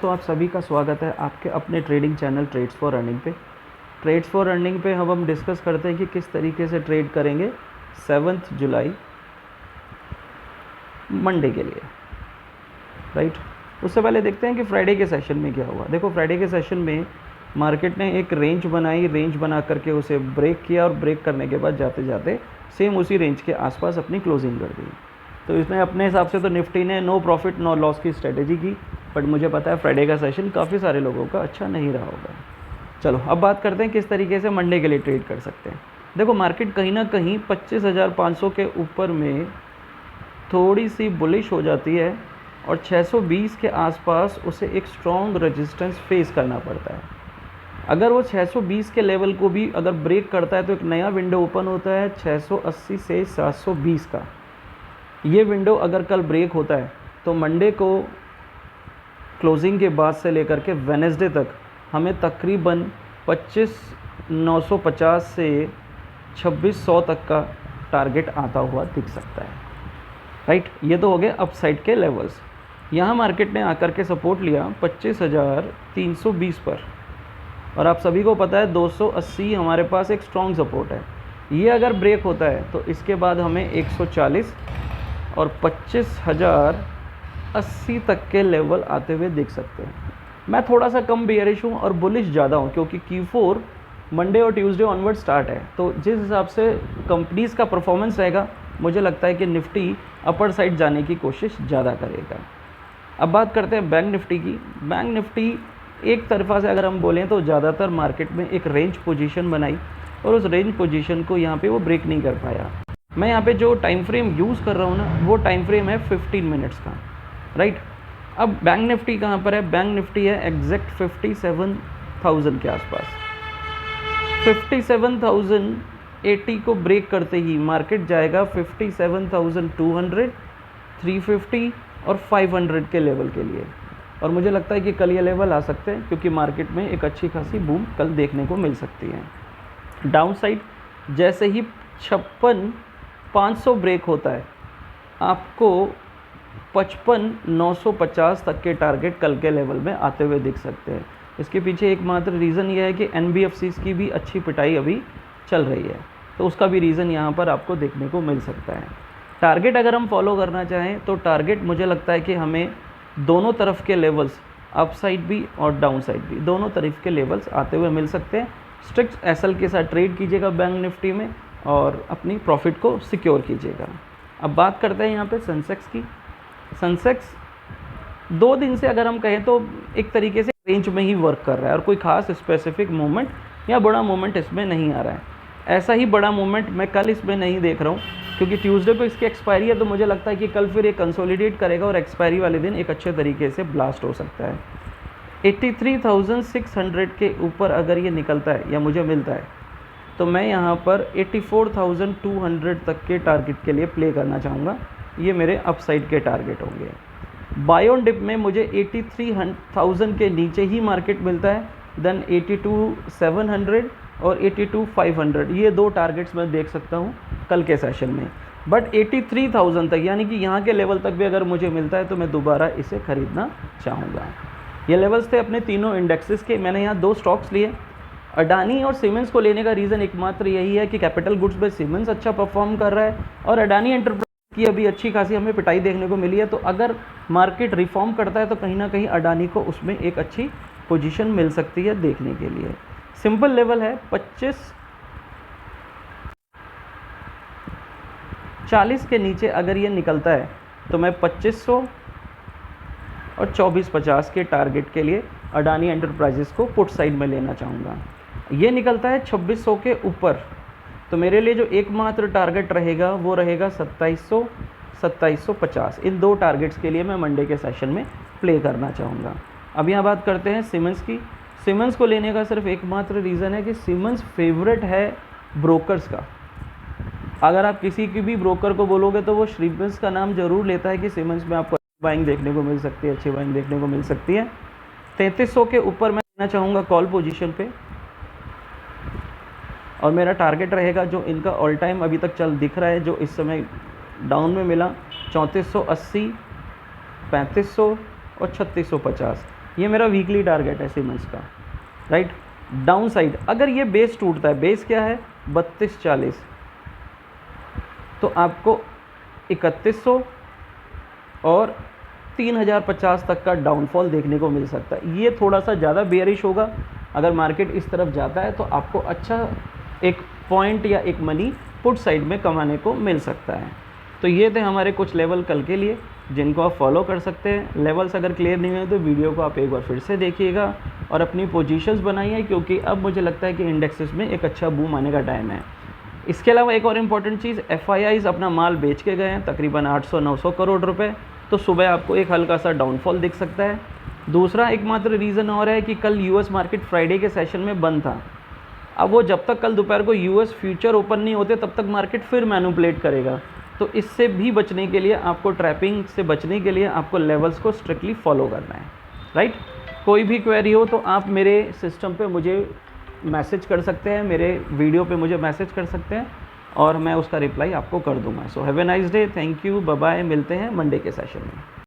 तो आप सभी का स्वागत है आपके अपने trading channel trades for earning पे। ट्रेड्स फॉर अर्निंग पे हम डिस्कस करते हैं कि किस तरीके से ट्रेड करेंगे 7 जुलाई मंडे के लिए, राइट। उससे पहले देखते हैं कि फ्राइडे के सेशन में क्या हुआ। देखो, फ्राइडे के सेशन में मार्केट ने एक रेंज बनाई, रेंज बना करके उसे ब्रेक किया और ब्रेक करने के बाद जाते जाते सेम उसी रेंज के आसपास अपनी क्लोजिंग कर दी। तो इसमें अपने हिसाब से तो निफ्टी ने नो प्रॉफिट नो लॉस की स्ट्रेटेजी की, बट मुझे पता है फ्राइडे का सेशन काफ़ी सारे लोगों का अच्छा नहीं रहा होगा। चलो अब बात करते हैं किस तरीके से मंडे के लिए ट्रेड कर सकते हैं। देखो, मार्केट कहीं ना कहीं 25,500 के ऊपर में थोड़ी सी बुलिश हो जाती है और 620 के आसपास उसे एक स्ट्रॉन्ग रेजिस्टेंस फेस करना पड़ता है। अगर वो 620 के लेवल को भी अगर ब्रेक करता है तो एक नया विंडो ओपन होता है 680 से 720 का। ये विंडो अगर कल ब्रेक होता है तो मंडे को क्लोजिंग के बाद से लेकर के वेडनेसडे तक हमें तकरीबन 25,950 से 2600 तक का टारगेट आता हुआ दिख सकता है, राइट। ये तो हो गए अपसाइड के लेवल्स। यहाँ मार्केट ने आकर के सपोर्ट लिया 25,320 पर, और आप सभी को पता है 280 हमारे पास एक स्ट्रॉन्ग सपोर्ट है। ये अगर ब्रेक होता है तो इसके बाद हमें 140 और 25,080 तक के लेवल आते हुए देख सकते हैं। मैं थोड़ा सा कम बेयरिश हूँ और बुलिश ज़्यादा हूँ, क्योंकि Q4 मंडे और ट्यूसडे ऑनवर्ड स्टार्ट है। तो जिस हिसाब से कंपनीज़ का परफॉर्मेंस रहेगा, मुझे लगता है कि निफ्टी अपर साइड जाने की कोशिश ज़्यादा करेगा। अब बात करते हैं बैंक निफ्टी की। बैंक निफ्टी एक तरफा से अगर हम बोलें तो ज़्यादातर मार्केट में एक रेंज पोजीशन बनाई और उस रेंज पोजीशन को यहाँ पे वो ब्रेक नहीं कर पाया। मैं यहाँ पे जो टाइम फ्रेम यूज़ कर रहा हूँ ना, वो टाइम फ्रेम है 15 मिनट्स का, राइट। अब बैंक निफ्टी कहाँ पर है? बैंक निफ्टी है एग्जैक्ट 57,000 के आसपास। 57,080 को ब्रेक करते ही मार्केट जाएगा 57,200, 350 और 500 के लेवल के लिए। और मुझे लगता है कि कल ये लेवल आ सकते हैं, क्योंकि मार्केट में एक अच्छी खासी बूम कल देखने को मिल सकती है। डाउन साइड जैसे ही 56,500 ब्रेक होता है, आपको 55,950 तक के टारगेट कल के लेवल में आते हुए दिख सकते हैं। इसके पीछे एकमात्र रीज़न ये है कि NBFCs की भी अच्छी पिटाई अभी चल रही है, तो उसका भी रीज़न यहाँ पर आपको देखने को मिल सकता है। टारगेट अगर हम फॉलो करना चाहें तो टारगेट मुझे लगता है कि हमें दोनों तरफ के लेवल्स, अप साइड भी और डाउन साइड भी, दोनों तरफ के लेवल्स आते हुए मिल सकते हैं। स्ट्रिक्ट SL के साथ ट्रेड कीजिएगा बैंक निफ्टी में और अपनी प्रॉफिट को सिक्योर कीजिएगा। अब बात करते हैं यहाँ पे सेंसेक्स की। सेंसेक्स 2 दिन से अगर हम कहें तो एक तरीके से रेंज में ही वर्क कर रहा है और कोई खास स्पेसिफिक मूवमेंट या बड़ा मूवमेंट इसमें नहीं आ रहा है। ऐसा ही बड़ा मूवमेंट मैं कल इसमें नहीं देख रहा हूँ, क्योंकि ट्यूसडे को इसकी एक्सपायरी है। तो मुझे लगता है कि कल फिर ये कंसोलिडेट करेगा और एक्सपायरी वाले दिन एक अच्छे तरीके से ब्लास्ट हो सकता है। 83,600 के ऊपर अगर ये निकलता है या मुझे मिलता है तो मैं यहाँ पर 84,200 तक के टारगेट के लिए प्ले करना चाहूँगा। ये मेरे अपसाइड के टारगेट होंगे। बाय ऑन डिप में मुझे 83,000 के नीचे ही मार्केट मिलता है, देन 82,700 और 82,500, ये 2 टारगेट्स मैं देख सकता हूँ कल के सेशन में। बट 83,000 तक, यानी कि यहाँ के लेवल तक भी अगर मुझे मिलता है तो मैं दोबारा इसे ख़रीदना चाहूँगा। ये लेवल्स थे अपने तीनों इंडेक्सेस के। मैंने यहाँ 2 स्टॉक्स लिए। अडानी और सीमेंस को लेने का रीज़न एकमात्र यही है कि कैपिटल गुड्स में सीमेंस अच्छा परफॉर्म कर रहा है और अडानी एंटरप्राइज की अभी अच्छी खासी हमें पिटाई देखने को मिली है। तो अगर मार्केट रिफॉर्म करता है तो कहीं ना कहीं अडानी को उसमें एक अच्छी पोजीशन मिल सकती है देखने के लिए। सिंपल लेवल है 25,40 के नीचे अगर ये निकलता है तो मैं 2500 और 2450 के टारगेट के लिए अडानी एंटरप्राइजेस को पुट साइड में लेना चाहूँगा। ये निकलता है 2600 के ऊपर तो मेरे लिए जो एकमात्र टारगेट रहेगा वो रहेगा 2700, 2750। इन 2 टारगेट्स के लिए मैं मंडे के सेशन में प्ले करना चाहूँगा। अब यहाँ बात करते हैं सीमेंस की। सीमेंस को लेने का सिर्फ एकमात्र रीज़न है कि सीमेंस फेवरेट है ब्रोकर्स का। अगर आप किसी की भी ब्रोकर को बोलोगे तो वो सीमेंस का नाम ज़रूर लेता है कि सीमेंस में आपको बाइंग देखने को मिल सकती है, अच्छी बाइंग देखने को मिल सकती है। 3300 के ऊपर मैं लेना चाहूँगा कॉल पोजीशन पे, और मेरा टारगेट रहेगा जो इनका ऑल टाइम अभी तक चल दिख रहा है, जो इस समय डाउन में मिला 3480, 3500 और 3650, ये मेरा वीकली टारगेट है सीमेंस का, राइट। डाउन साइड अगर ये बेस टूटता है, बेस क्या है 3240, तो आपको 3100 और 3050 तक का डाउनफॉल देखने को मिल सकता है। ये थोड़ा सा ज़्यादा बेयरिश होगा, अगर मार्केट इस तरफ जाता है तो आपको अच्छा एक पॉइंट या एक मनी पुट साइड में कमाने को मिल सकता है। तो ये थे हमारे कुछ लेवल कल के लिए, जिनको आप फॉलो कर सकते हैं। लेवल्स अगर क्लियर नहीं हुए तो वीडियो को आप एक बार फिर से देखिएगा और अपनी पोजीशंस बनाइए, क्योंकि अब मुझे लगता है कि इंडेक्सेस में एक अच्छा बूम आने का टाइम है। इसके अलावा एक और इम्पॉर्टेंट चीज़, FIIs अपना माल बेच के गए हैं तकरीबन 800-900 करोड़ रुपए, तो सुबह आपको एक हल्का सा डाउनफॉल दिख सकता है। दूसरा एकमात्र रीज़न और है कि कल US मार्केट फ्राइडे के सेशन में बंद था। अब वो जब तक कल दोपहर को US फ्यूचर ओपन नहीं होते तब तक मार्केट फिर मैनिपुलेट करेगा। तो इससे भी बचने के लिए, आपको ट्रैपिंग से बचने के लिए आपको लेवल्स को स्ट्रिक्टली फॉलो करना है, राइट। कोई भी क्वेरी हो तो आप मेरे सिस्टम पे मुझे मैसेज कर सकते हैं, मेरे वीडियो पे मुझे मैसेज कर सकते हैं और मैं उसका रिप्लाई आपको कर दूंगा। So have a nice day, thank you, bye bye, मिलते हैं मंडे के सेशन में।